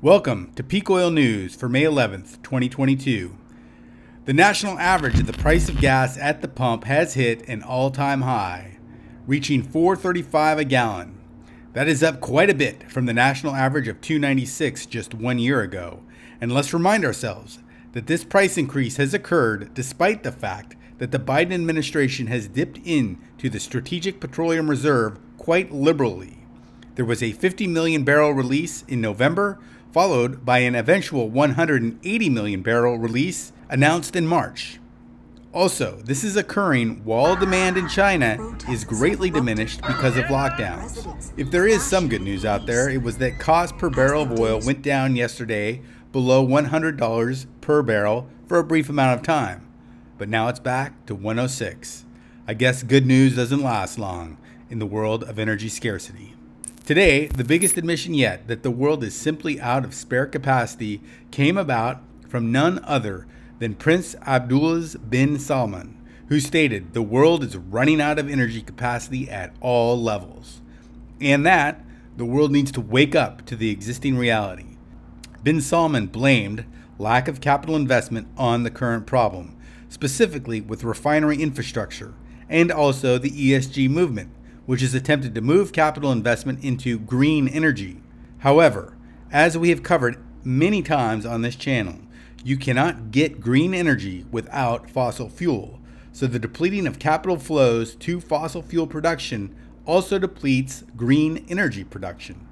Welcome to Peak Oil News for May 11th, 2022. The national average of the price of gas at the pump has hit an all-time high, reaching $4.35 a gallon. That is up quite a bit from the national average of $2.96 just 1 year ago. And let's remind ourselves that this price increase has occurred despite the fact that the Biden administration has dipped into the Strategic Petroleum Reserve quite liberally. There was a 50 million barrel release in November, followed by an eventual 180 million barrel release announced in March. Also, this is occurring while demand in China is greatly diminished because of lockdowns. If there is some good news out there, it was that cost per barrel of oil went down yesterday below $100 per barrel for a brief amount of time, but now it's back to $106. I guess good news doesn't last long in the world of energy scarcity. Today, the biggest admission yet that the world is simply out of spare capacity came about from none other than Prince Abdulaziz bin Salman, who stated the world is running out of energy capacity at all levels, and that the world needs to wake up to the existing reality. Bin Salman blamed lack of capital investment on the current problem, specifically with refinery infrastructure, and also the ESG movement, which has attempted to move capital investment into green energy. However, as we have covered many times on this channel, you cannot get green energy without fossil fuel. So the depleting of capital flows to fossil fuel production also depletes green energy production.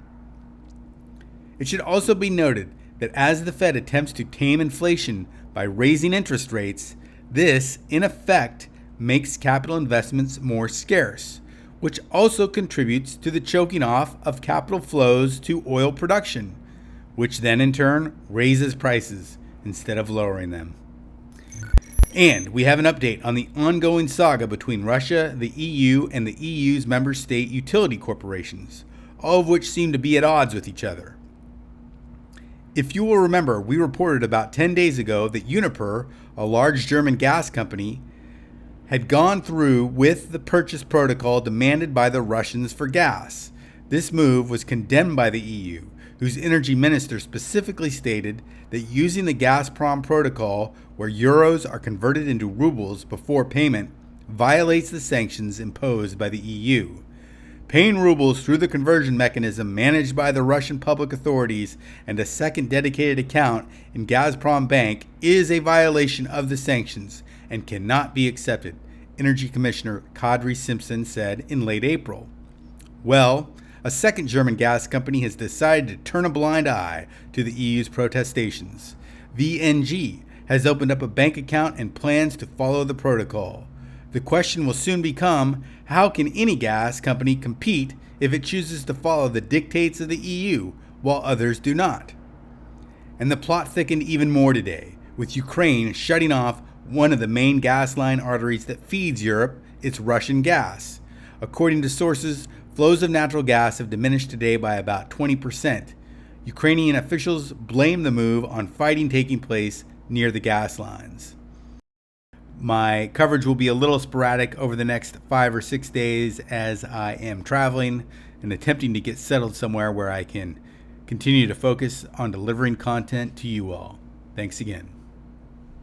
It should also be noted that as the Fed attempts to tame inflation by raising interest rates, this, in effect, makes capital investments more scarce, which also contributes to the choking off of capital flows to oil production, which then in turn raises prices instead of lowering them. And we have an update on the ongoing saga between Russia, the EU, and the EU's member state utility corporations, all of which seem to be at odds with each other. If you will remember, we reported about 10 days ago that Uniper, a large German gas company, had gone through with the purchase protocol demanded by the Russians for gas. This move was condemned by the EU, whose energy minister specifically stated that using the Gazprom protocol, where euros are converted into rubles before payment, violates the sanctions imposed by the EU. Paying rubles through the conversion mechanism managed by the Russian public authorities and a second dedicated account in Gazprom Bank is a violation of the sanctions and cannot be accepted, Energy Commissioner Kadri Simpson said in late April. Well, a second German gas company has decided to turn a blind eye to the EU's protestations. VNG has opened up a bank account and plans to follow the protocol. The question will soon become, how can any gas company compete if it chooses to follow the dictates of the EU while others do not? And the plot thickened even more today, with Ukraine shutting off one of the main gas line arteries that feeds Europe its Russian gas. According to sources, flows of natural gas have diminished today by about 20%. Ukrainian officials blame the move on fighting taking place near the gas lines. My coverage will be a little sporadic over the next 5 or 6 days as I am traveling and attempting to get settled somewhere where I can continue to focus on delivering content to you all. Thanks again.